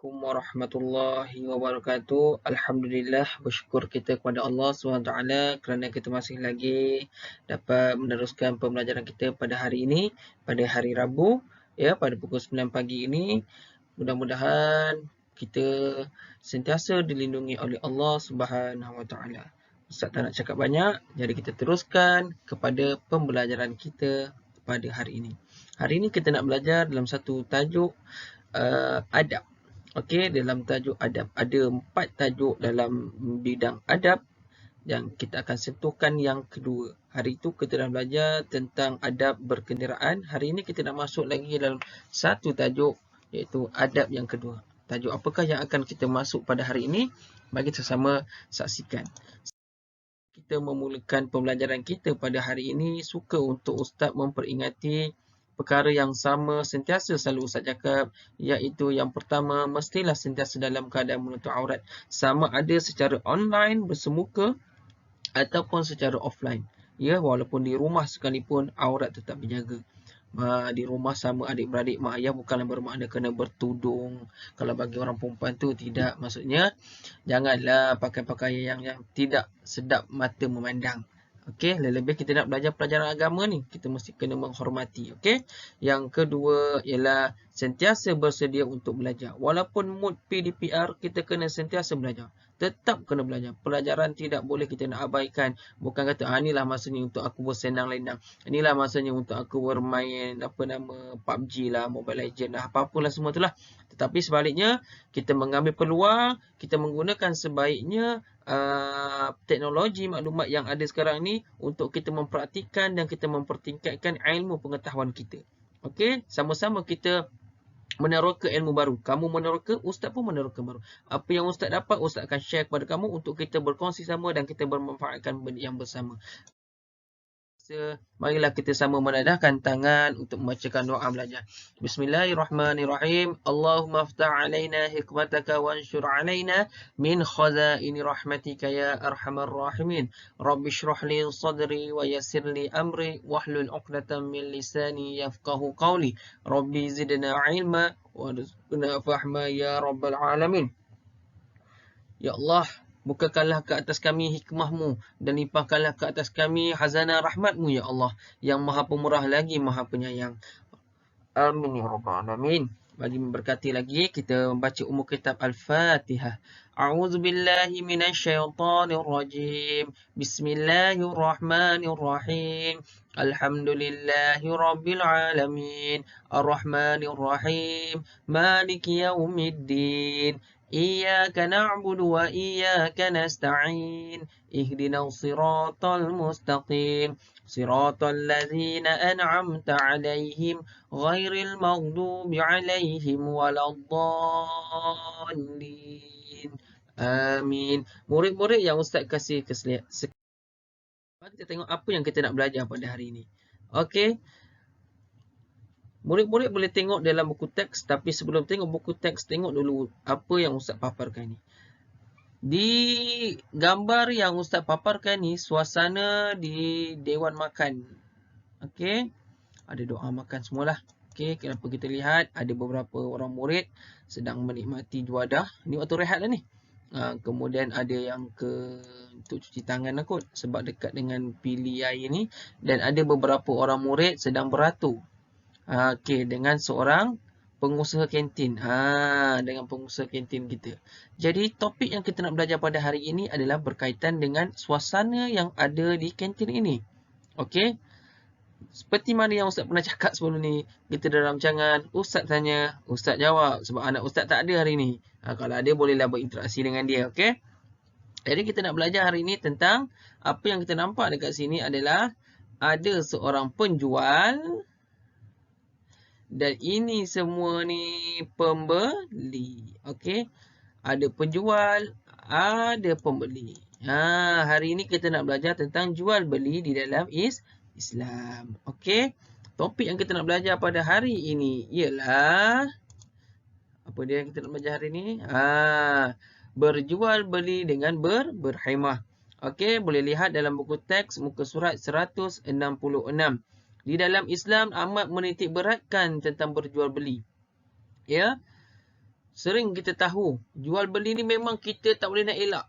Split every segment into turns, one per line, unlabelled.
Assalamualaikum warahmatullahi wabarakatuh. Alhamdulillah, bersyukur kita kepada Allah SWT kerana kita masih lagi dapat meneruskan pembelajaran kita pada hari ini, pada hari Rabu, ya, pada pukul 9 pagi ini. Mudah-mudahan kita sentiasa dilindungi oleh Allah SWT. Ustaz tak nak cakap banyak, jadi kita teruskan kepada pembelajaran kita pada hari ini. Hari ini kita nak belajar dalam satu tajuk adab. Okey, dalam tajuk adab. Ada 4 tajuk dalam bidang adab yang kita akan sentuhkan yang kedua. Hari itu kita dah belajar tentang adab berkenderaan. Hari ini kita nak masuk lagi dalam satu tajuk, iaitu adab yang kedua. Tajuk apakah yang akan kita masuk pada hari ini? Mari sama saksikan. Kita memulakan pembelajaran kita pada hari ini, suka untuk Ustaz memperingati perkara yang sama sentiasa selalu Ustaz cakap, iaitu yang pertama, mestilah sentiasa dalam keadaan menutup aurat, sama ada secara online bersemuka ataupun secara offline. Ya, walaupun di rumah sekalipun aurat tetap dijaga. Di rumah sama adik-beradik, mak ayah bukanlah bermakna kena bertudung. Kalau bagi orang perempuan tu tidak, maksudnya janganlah pakai pakaian yang tidak sedap mata memandang. Okey, lebih kita nak belajar pelajaran agama ni, kita mesti kena menghormati. Okey. Yang kedua ialah sentiasa bersedia untuk belajar. Walaupun mood PDPR, kita kena sentiasa belajar. Tetap kena belajar. Pelajaran tidak boleh kita nak abaikan. Bukan kata, inilah masanya untuk aku bersenang lenang. Inilah masanya untuk aku bermain PUBG lah, Mobile Legend lah, apa-apalah semua tu lah. Tetapi sebaliknya, kita mengambil peluang, kita menggunakan sebaiknya teknologi maklumat yang ada sekarang ni untuk kita mempraktikkan dan kita mempertingkatkan ilmu pengetahuan kita. Okey, sama-sama kita meneroka ilmu baru. Kamu meneroka, Ustaz pun meneroka baru. Apa yang Ustaz dapat, Ustaz akan share kepada kamu untuk kita berkongsi sama dan kita bermanfaatkan benda yang bersama. Marilah kita sama menadahkan tangan untuk membacakan doa belajar. Bismillahirrahmanirrahim. Allahumma aftah alaina hikmataka wa anshur alaina min khazaini rahmatika ya arhamar rahimin. Rabbi shrah li sadri wa yassir li amri wahlul 'uqdatam min lisani yafqahu qawli. Rabbi zidna ilma warzuqna fahma ya rabbal alamin. Ya Allah, bukakanlah ke atas kami hikmahmu dan limpahkanlah ke atas kami hazanah rahmatmu ya Allah, yang maha pemurah lagi maha penyayang. Amin ya rabbal alamin. Bagi memberkati lagi, kita membaca umur kitab Al-Fatihah. A'udzu billahi minasyaitonir rajim. Bismillahirrahmanirrahim. Alhamdulillahi rabbil alamin. Arrahmanir rahim. Maliki yaumiddin. إياك نعبد وإياك نستعين اهدنا الصراط المستقيم صراط الذين أنعمت عليهم غير المغضوب عليهم ولا الضالين آمين. Murid-murid yang Ustaz kasih kesediaan, kita tengok apa yang kita nak belajar pada hari ini. Okey. Murid-murid boleh tengok dalam buku teks, tapi sebelum tengok buku teks, tengok dulu apa yang Ustaz paparkan ni. Di gambar yang Ustaz paparkan ni, suasana di Dewan Makan. Okey, ada doa makan semualah. Okey, kenapa kita lihat ada beberapa orang murid sedang menikmati juadah. Ni waktu rehat lah ni. Kemudian ada yang untuk cuci tangan lah kot, sebab dekat dengan pili air ni. Dan ada beberapa orang murid sedang beratur. Okey, dengan seorang pengusaha kantin. Dengan pengusaha kantin kita. Jadi topik yang kita nak belajar pada hari ini adalah berkaitan dengan suasana yang ada di kantin ini. Okey. Seperti mana yang Ustaz pernah cakap sebelum ni, kita dalam rancangan, Ustaz tanya, Ustaz jawab, sebab anak Ustaz tak ada hari ni. Kalau ada, bolehlah berinteraksi dengan dia. Okey. Jadi kita nak belajar hari ini tentang apa yang kita nampak dekat sini adalah ada seorang penjual. Dan ini semua ni pembeli. Okey. Ada penjual, ada pembeli. Hari ini kita nak belajar tentang jual beli di dalam Islam. Okey. Topik yang kita nak belajar pada hari ini ialah, apa dia yang kita nak belajar hari ini? Berjual beli dengan berhemah. Okey, boleh lihat dalam buku teks muka surat 166. Di dalam Islam amat menitik beratkan tentang berjual beli. Ya. sering kita tahu jual beli ni memang kita tak boleh nak elak.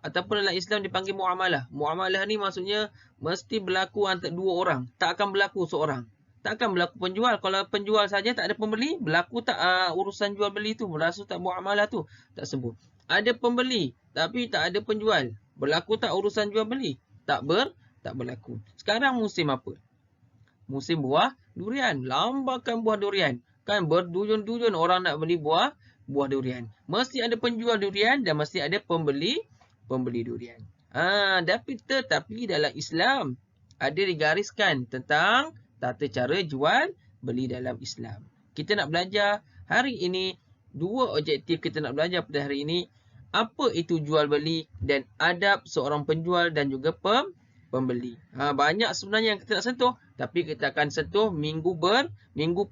Ataupun dalam Islam dipanggil muamalah. Muamalah ni maksudnya mesti berlaku antara dua orang. Tak akan berlaku seorang. Tak akan berlaku penjual. Kalau penjual saja tak ada pembeli, berlaku tak urusan jual beli tu. Berlaku tak muamalah tu. Tak sebut. Ada pembeli tapi tak ada penjual. Berlaku tak urusan jual beli? Tak berlaku. Sekarang musim apa? Musim buah durian. Lambakan buah durian. Kan berdujun-dujun orang nak beli buah durian. Mesti ada penjual durian dan mesti ada pembeli durian. Tetapi dalam Islam ada digariskan tentang tata cara jual beli dalam Islam. Kita nak belajar hari ini, dua objektif kita nak belajar pada hari ini. Apa itu jual beli dan adab seorang penjual dan juga pembeli. Banyak sebenarnya yang kita nak sentuh, tapi kita akan sentuh minggu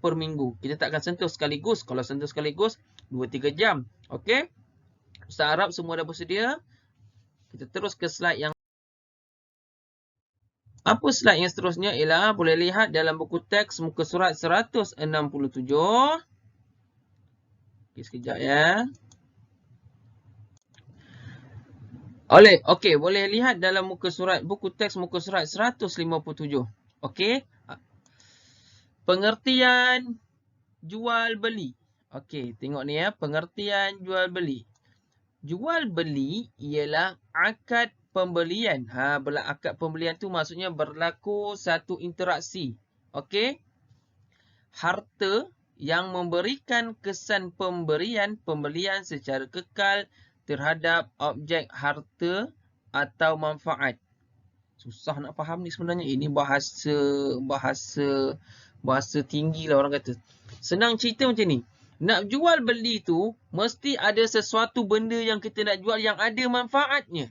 per minggu. Kita tak akan sentuh sekaligus. Kalau sentuh sekaligus 2-3 jam. Okey? Ustaz harap semua dah bersedia. Kita terus ke slide yang apa slide yang seterusnya ialah boleh lihat dalam buku teks muka surat 167. Okey, sekejap ya. Okey, boleh lihat dalam buku teks muka surat 157. Okey. Pengertian jual beli. Okey, tengok ni ya, pengertian jual beli. Jual beli ialah akad pembelian. Akad pembelian tu maksudnya berlaku satu interaksi. Okey. Harta yang memberikan kesan pembelian secara kekal terhadap objek harta atau manfaat. Susah nak faham ni sebenarnya. Ini bahasa tinggi lah orang kata. Senang cerita macam ni. Nak jual beli tu mesti ada sesuatu benda yang kita nak jual yang ada manfaatnya.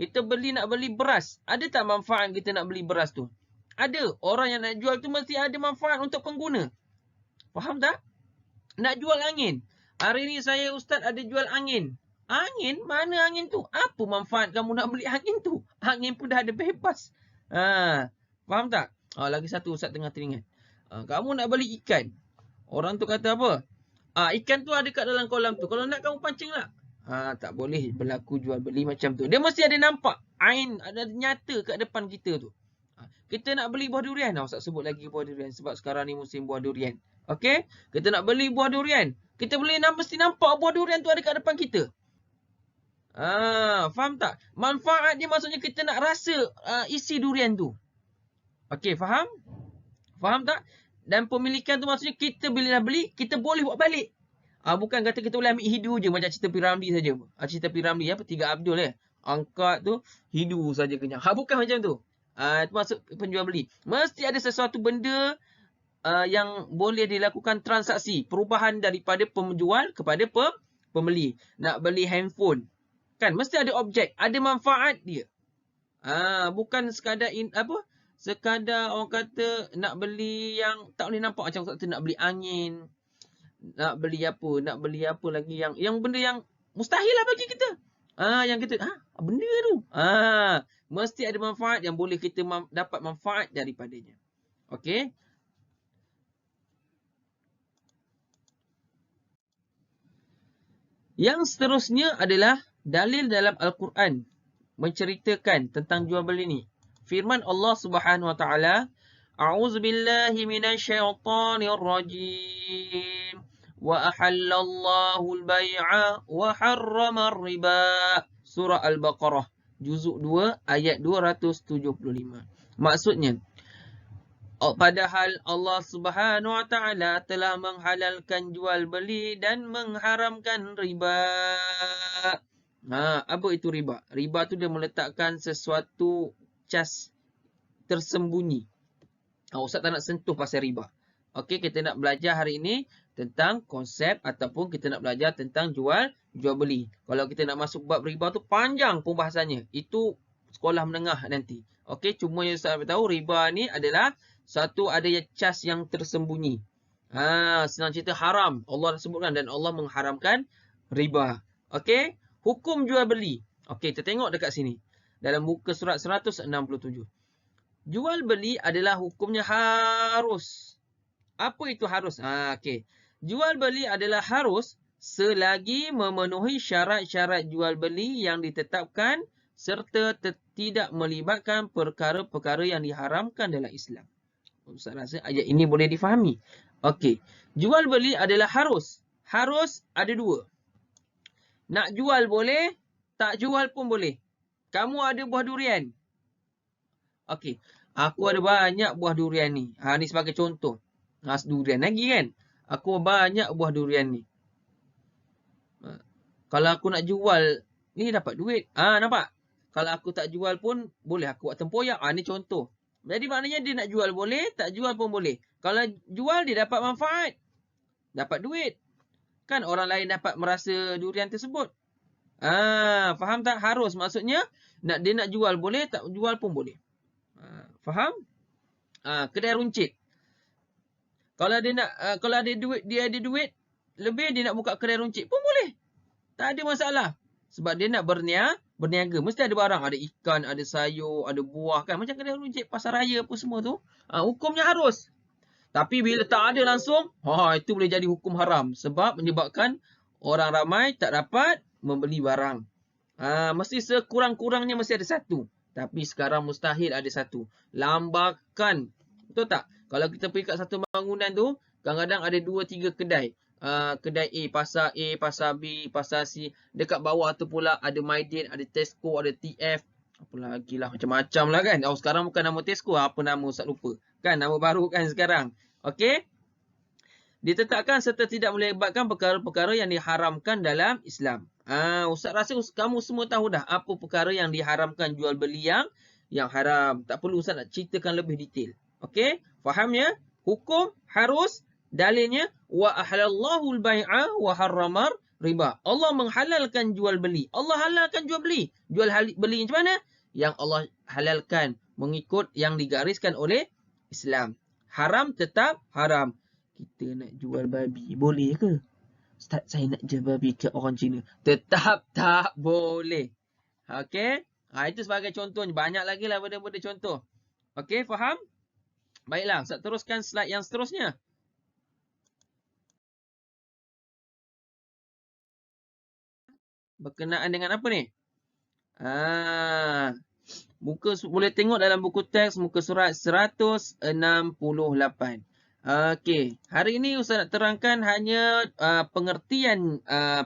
Kita nak beli beras. Ada tak manfaat kita nak beli beras tu? Ada. Orang yang nak jual tu mesti ada manfaat untuk pengguna. Faham tak? Nak jual angin. Hari ni saya ustaz ada jual angin. Angin? Mana angin tu? Apa manfaat kamu nak beli angin tu? Angin pun dah ada bebas. Faham tak? Lagi satu ustaz tengah teringat. Kamu nak beli ikan. Orang tu kata apa? Ikan tu ada kat dalam kolam tu. Kalau nak kamu pancing lah. Tak boleh berlaku jual beli macam tu. Dia mesti ada nampak. Ain ada nyata kat depan kita tu. Kita nak beli buah durian. Ustaz sebut lagi buah durian. Sebab sekarang ni musim buah durian. Okey? Kita nak beli buah durian. Kita mesti nampak buah durian tu ada kat depan kita. Faham tak? Manfaat dia maksudnya kita nak rasa isi durian tu. Okey, faham? Faham tak? Dan pemilikan tu maksudnya kita bila dah beli, kita boleh buat balik. Bukan kata kita boleh ambil hidu je macam cerita Piramli saja. Cerita Piramli apa? 3 Abdul angkat tu, hidu saja kenyang. Bukan macam tu. Itu maksud penjual beli. Mesti ada sesuatu benda yang boleh dilakukan transaksi. Perubahan daripada penjual kepada pembeli. Nak beli handphone. Kan mesti ada objek, ada manfaat dia. Bukan sekadar sekadar orang kata nak beli yang tak boleh nampak macam kata nak beli angin. Nak beli apa lagi yang benda yang mustahil lah bagi kita. Yang kita benda tu. Mesti ada manfaat yang boleh kita dapat manfaat daripadanya. Okey. Yang seterusnya adalah dalil dalam Al-Quran menceritakan tentang jual beli ni. Firman Allah Subhanahu wa taala, A'udzubillahi minasyaitonir rajim. Wa ahallallahu al-bai'a wa harrama ar-riba. Surah Al-Baqarah, juzuk 2 ayat 275. Maksudnya, padahal Allah Subhanahu wa taala telah menghalalkan jual beli dan mengharamkan riba. Apa itu riba? Riba tu dia meletakkan sesuatu cas tersembunyi. Ustaz tak nak sentuh pasal riba. Okey, kita nak belajar hari ini tentang konsep ataupun kita nak belajar tentang jual beli. Kalau kita nak masuk bab riba tu panjang pembahasannya. Itu sekolah menengah nanti. Okey, cuma yang Ustaz tahu riba ni adalah satu ada cas yang tersembunyi. Senang cerita haram. Allah dah sebutkan dan Allah mengharamkan riba. Okey, hukum jual beli. Okey, kita tengok dekat sini. Dalam muka surat 167. Jual beli adalah hukumnya harus. Apa itu harus? Okey. Jual beli adalah harus selagi memenuhi syarat-syarat jual beli yang ditetapkan serta tidak melibatkan perkara-perkara yang diharamkan dalam Islam. Ustaz rasa ayat ini boleh difahami. Okey, jual beli adalah harus. Harus ada dua. Nak jual boleh, tak jual pun boleh. Kamu ada buah durian. Okey, aku ada banyak buah durian ni. Ni sebagai contoh. Durian lagi kan. Aku banyak buah durian ni. Kalau aku nak jual, ni dapat duit. Nampak? Kalau aku tak jual pun, boleh aku buat tempoyak. Ni contoh. Jadi maknanya dia nak jual boleh, tak jual pun boleh. Kalau jual, dia dapat manfaat. Dapat duit. Kan orang lain dapat merasa durian tersebut. Faham tak? Harus. Maksudnya, dia nak jual boleh, tak jual pun boleh. Faham? Kedai runcit. Kalau dia nak, kalau ada duit lebih, dia nak buka kedai runcit pun boleh. Tak ada masalah. Sebab dia nak berniaga. Mesti ada barang. Ada ikan, ada sayur, ada buah kan. Macam kedai runcit, pasar raya apa semua tu. Hukumnya harus. Tapi bila tak ada langsung, itu boleh jadi hukum haram. Sebab menyebabkan orang ramai tak dapat membeli barang. Mesti sekurang-kurangnya mesti ada satu. Tapi sekarang mustahil ada satu. Lambakan. Betul tak? Kalau kita pergi kat satu bangunan tu, kadang-kadang ada 2-3 kedai. Kedai A, pasar B, pasar C. Dekat bawah tu pula ada Maidin, ada Tesco, ada TF. Apa lagi lah, macam-macam lah kan. Sekarang bukan nama Tesco, apa nama Ustaz lupa. Kan, nama baru kan sekarang. Okey. Ditetapkan serta tidak melibatkan perkara-perkara yang diharamkan dalam Islam. Ustaz rasa kamu semua tahu dah apa perkara yang diharamkan jual beli yang haram. Tak perlu Ustaz nak ceritakan lebih detail. Okey? Faham ya? Hukum harus, dalilnya wa ahlallahu al-bai'a wa harramar riba. Allah menghalalkan jual beli. Allah halalkan jual beli. Jual beli macam mana? Yang Allah halalkan mengikut yang digariskan oleh Islam. Haram tetap haram. Kita nak jual babi, boleh ke? Ustaz, saya nak jual babi ke orang Cina. Tetap tak boleh. Okey? Itu sebagai contohnya. Banyak lagi lah benda-benda contoh. Okey, faham? Baiklah, Ustaz teruskan slide yang seterusnya. Berkenaan dengan apa ni? Boleh tengok dalam buku teks muka surat 168. Okey, hari ini Ustaz nak terangkan hanya pengertian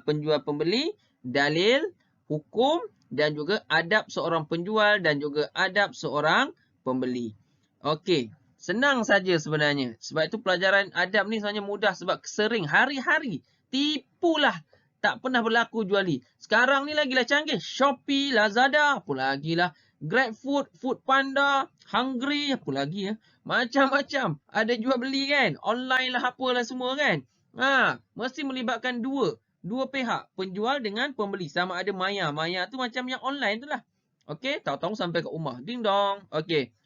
penjual pembeli, dalil, hukum dan juga adab seorang penjual dan juga adab seorang pembeli. Okey, senang saja sebenarnya. Sebab itu pelajaran adab ni sebenarnya mudah sebab sering hari-hari tipulah. Tak pernah berlaku juali. Sekarang ni lagilah canggih. Shopee, Lazada, apa lagi lah. GrabFood, Foodpanda, Hungry, apa lagi ya. Macam-macam. Ada jual beli kan. Online lah apalah semua kan. Mesti melibatkan dua pihak. Penjual dengan pembeli. Sama ada maya. Maya tu macam yang online tu lah. Okey. Tahu-tahu sampai ke rumah. Ding dong. Okey.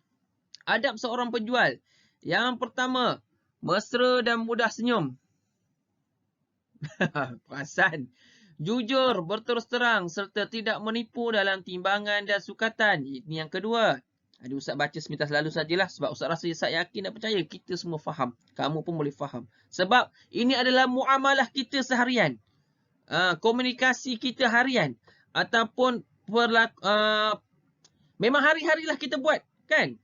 Adab seorang penjual. Yang pertama. Mesra dan mudah senyum. Perasan. Jujur, berterus terang serta tidak menipu dalam timbangan dan sukatan. Ini yang kedua. Ustaz baca semintas lalu sajalah sebab Ustaz rasa saya yakin dan percaya kita semua faham. Kamu pun boleh faham. Sebab ini adalah muamalah kita seharian. Komunikasi kita harian. Ataupun memang hari-harilah kita buat. Kan?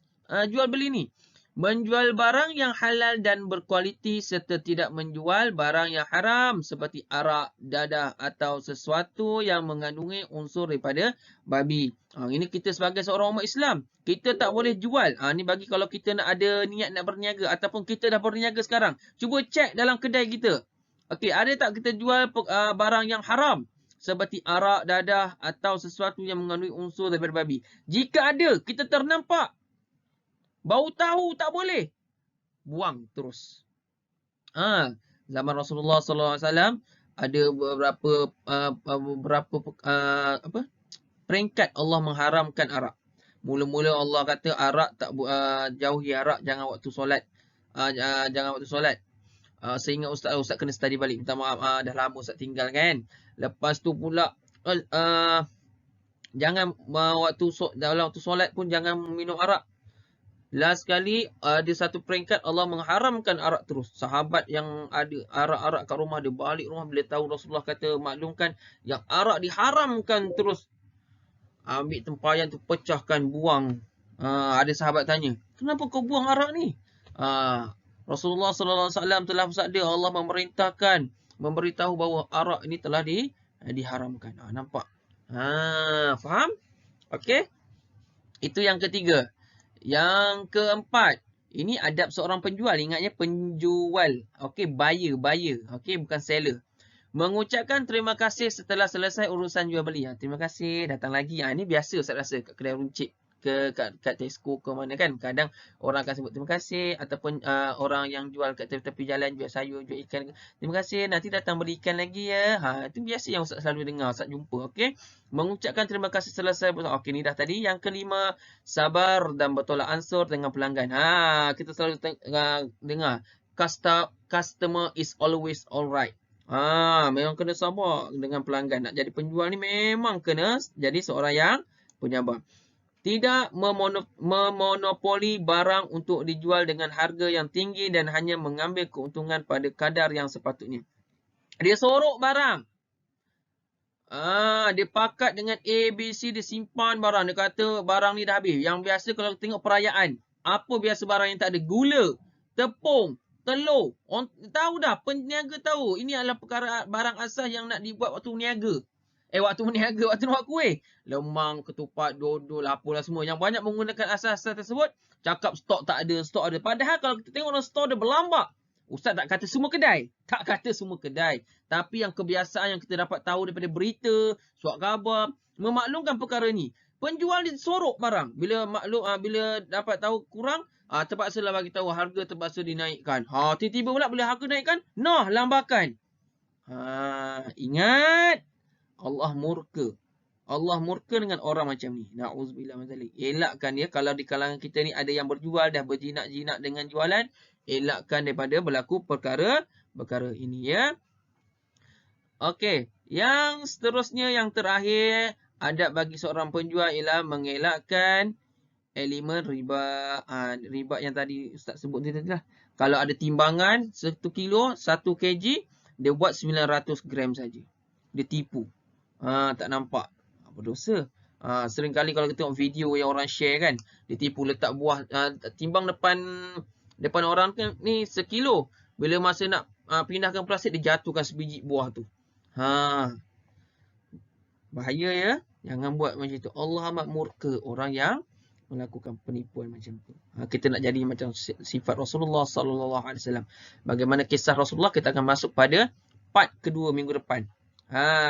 Jual beli ni. Menjual barang yang halal dan berkualiti serta tidak menjual barang yang haram seperti arak, dadah atau sesuatu yang mengandungi unsur daripada babi. Ini kita sebagai seorang umat Islam. Kita tak boleh jual. Ni bagi kalau kita nak ada niat nak berniaga ataupun kita dah berniaga sekarang. Cuba cek dalam kedai kita. Okey, ada tak kita jual barang yang haram? Seperti arak, dadah atau sesuatu yang mengandungi unsur daripada babi. Jika ada, kita ternampak. Bau tahu tak boleh. Buang terus. Zaman Rasulullah SAW ada beberapa peringkat Allah mengharamkan arak. Mula-mula Allah kata arak tak jauhi arak, jangan waktu solat. Jangan waktu solat. Sehingga Ustaz kena study balik. Minta maaf, dah lama Ustaz tinggal kan. Lepas tu pula jangan dalam waktu solat pun jangan minum arak. Last sekali, ada satu peringkat Allah mengharamkan arak terus. Sahabat yang ada arak-arak kat rumah, dia balik rumah bila tahu Rasulullah kata maklumkan yang arak diharamkan terus. Ambil tempayan tu, pecahkan, buang. Ada sahabat tanya, kenapa kau buang arak ni? Rasulullah SAW telah bersabda, Allah memerintahkan, memberitahu bahawa arak ini telah diharamkan. Nampak? Faham? Okey. Itu yang ketiga. Yang keempat, ini adab seorang penjual. Ingatnya penjual. Okey, buyer. Okey, bukan seller. Mengucapkan terima kasih setelah selesai urusan jual beli. Terima kasih, datang lagi. Ini biasa saya rasa kat kedai runcit, kat Tesco ke mana kan. Kadang orang akan sebut terima kasih, ataupun orang yang jual kat tepi jalan, jual sayur, jual ikan. Terima kasih, nanti datang beli ikan lagi ya. Itu biasa yang Ustaz selalu dengar, Ustaz jumpa. Okey. Mengucapkan terima kasih selesai. Okey, ni dah tadi. Yang kelima, sabar dan bertolak ansur dengan pelanggan. Kita selalu dengar. Customer is always alright. Memang kena sabar dengan pelanggan. Nak jadi penjual ni memang kena jadi seorang yang penyabar. Tidak memonopoli barang untuk dijual dengan harga yang tinggi dan hanya mengambil keuntungan pada kadar yang sepatutnya. Dia sorok barang. Dia pakat dengan A, B, C, dia simpan barang. Dia kata barang ni dah habis. Yang biasa kalau tengok perayaan, apa biasa barang yang tak ada? Gula, tepung, telur. Orang tahu dah, peniaga tahu. Ini adalah perkara barang asas yang nak dibuat waktu niaga. Waktu meniaga, waktu nak buat kuih. Lemang, ketupat, dodol, apalah semua. Yang banyak menggunakan asas-asas tersebut, cakap stok tak ada, stok ada. Padahal kalau kita tengok dalam stok dia berlambak. Ustaz tak kata semua kedai. Tak kata semua kedai. Tapi yang kebiasaan yang kita dapat tahu daripada berita, surat khabar, memaklumkan perkara ni. Penjual dia sorok barang. Bila bila dapat tahu kurang, terpaksa lah bagi tahu harga terpaksa dinaikkan. Tiba-tiba pula bila harga naikkan, lambakan. Ingat, Allah murka. Allah murka dengan orang macam ni. Na'udzubillah min zalik. Elakkan dia. Kalau di kalangan kita ni ada yang berjual dah berjinak-jinak dengan jualan, elakkan daripada berlaku perkara ini ya. Okey, yang seterusnya, yang terakhir, adab bagi seorang penjual ialah mengelakkan elemen riba. Riba yang tadi Ustaz sebut tadi lah. Kalau ada timbangan 1 kilo, 1 kg, dia buat 900 gram saja. Dia tipu. Tak nampak. Apa dosa? Sering kali kalau kita tengok video yang orang share kan, dia tipu letak buah, timbang depan orang ni 1 kilo. Bila masa nak pindahkan plastik, dia jatuhkan sebiji buah tu. Bahaya ya. Jangan buat macam tu. Allah amat murka orang yang melakukan penipuan macam tu. Kita nak jadi macam sifat Rasulullah sallallahu alaihi wasallam. Bagaimana kisah Rasulullah, kita akan masuk pada part kedua minggu depan.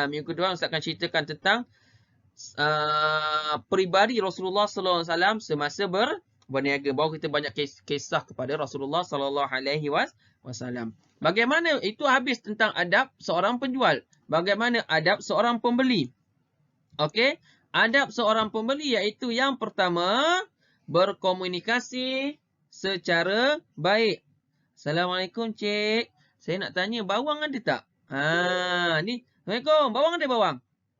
Minggu kedua Ustaz akan ceritakan tentang peribadi Rasulullah sallallahu alaihi wasallam semasa berniaga. Bahawa kita banyak kisah kepada Rasulullah sallallahu alaihi wasallam. Bagaimana itu habis tentang adab seorang penjual. Bagaimana adab seorang pembeli? Okey, adab seorang pembeli iaitu yang pertama, berkomunikasi secara baik. Assalamualaikum cik. Saya nak tanya bawang ada tak? Ni. Assalamualaikum. Bawang ada bawang?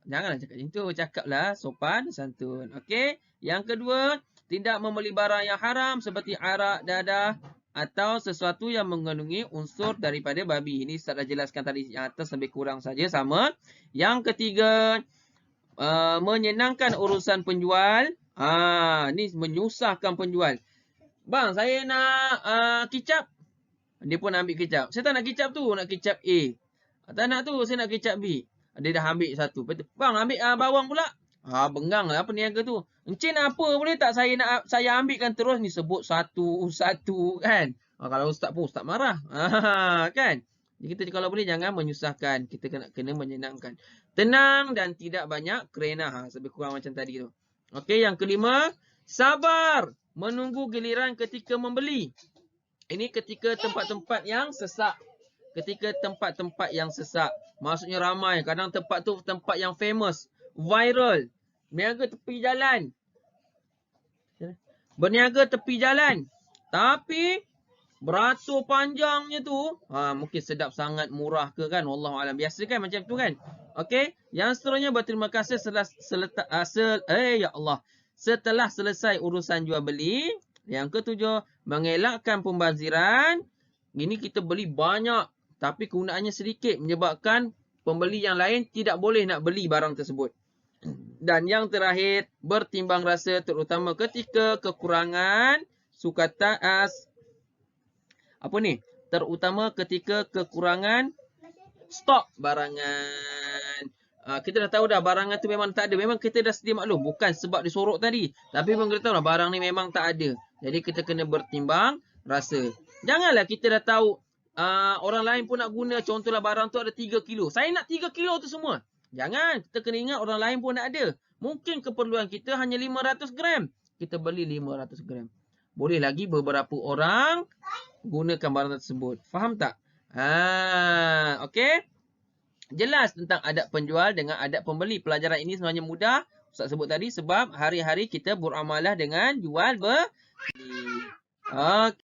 Janganlah cakap macam tu. Cakaplah sopan, santun. Okey. Yang kedua, tidak membeli barang yang haram seperti arak, dadah atau sesuatu yang mengandungi unsur daripada babi. Ini saya dah jelaskan tadi yang atas, lebih kurang saja sama. Yang ketiga, menyenangkan urusan penjual. Ni menyusahkan penjual. Bang, saya nak kicap. Dia pun ambil kicap. Saya tak nak kicap tu, nak kicap A. Tak nak tu, saya nak kicap B. Dia dah ambil satu. Bang, ambil bawang pula. Bengang lah peniaga tu. Encik nak apa boleh tak saya ambilkan terus ni, sebut satu kan. Kalau ustaz pun ustaz marah. Kan? Jadi kita kalau boleh jangan menyusahkan. Kita kena menyenangkan. Tenang dan tidak banyak kerenah. Lebih kurang macam tadi tu. Okey, yang kelima, sabar menunggu giliran ketika membeli. Ini ketika tempat-tempat yang sesak. Ketika tempat-tempat yang sesak. Maksudnya ramai. Kadang tempat tu tempat yang famous. Viral. Berniaga tepi jalan. Berniaga tepi jalan. Tapi beratur panjangnya tu. Mungkin sedap sangat, murah ke kan. Wallahualam. Biasa kan macam tu kan. Okey. Yang seterusnya berterima kasih setelah selesai urusan jual beli. Yang ketujuh, mengelakkan pembaziran. Ini kita beli banyak tapi kegunaannya sedikit menyebabkan pembeli yang lain tidak boleh nak beli barang tersebut. Dan yang terakhir, bertimbang rasa terutama ketika kekurangan terutama ketika kekurangan stok barangan. Kita dah tahu dah barangan tu memang tak ada. Memang kita dah sedia maklum. Bukan sebab disorok tadi. Tapi memang kita tahu lah barang ni memang tak ada. Jadi kita kena bertimbang rasa. Janganlah kita dah tahu orang lain pun nak guna. Contohlah barang tu ada 3 kilo. Saya nak 3 kilo tu semua. Jangan. Kita kena ingat orang lain pun nak ada. Mungkin keperluan kita hanya 500 gram. Kita beli 500 gram. Boleh lagi beberapa orang gunakan barang tersebut. Faham tak? Okey. Jelas tentang adab penjual dengan adab pembeli. Pelajaran ini sebenarnya mudah. Ustaz sebut tadi sebab hari-hari kita beramalah dengan jual beli. Okey.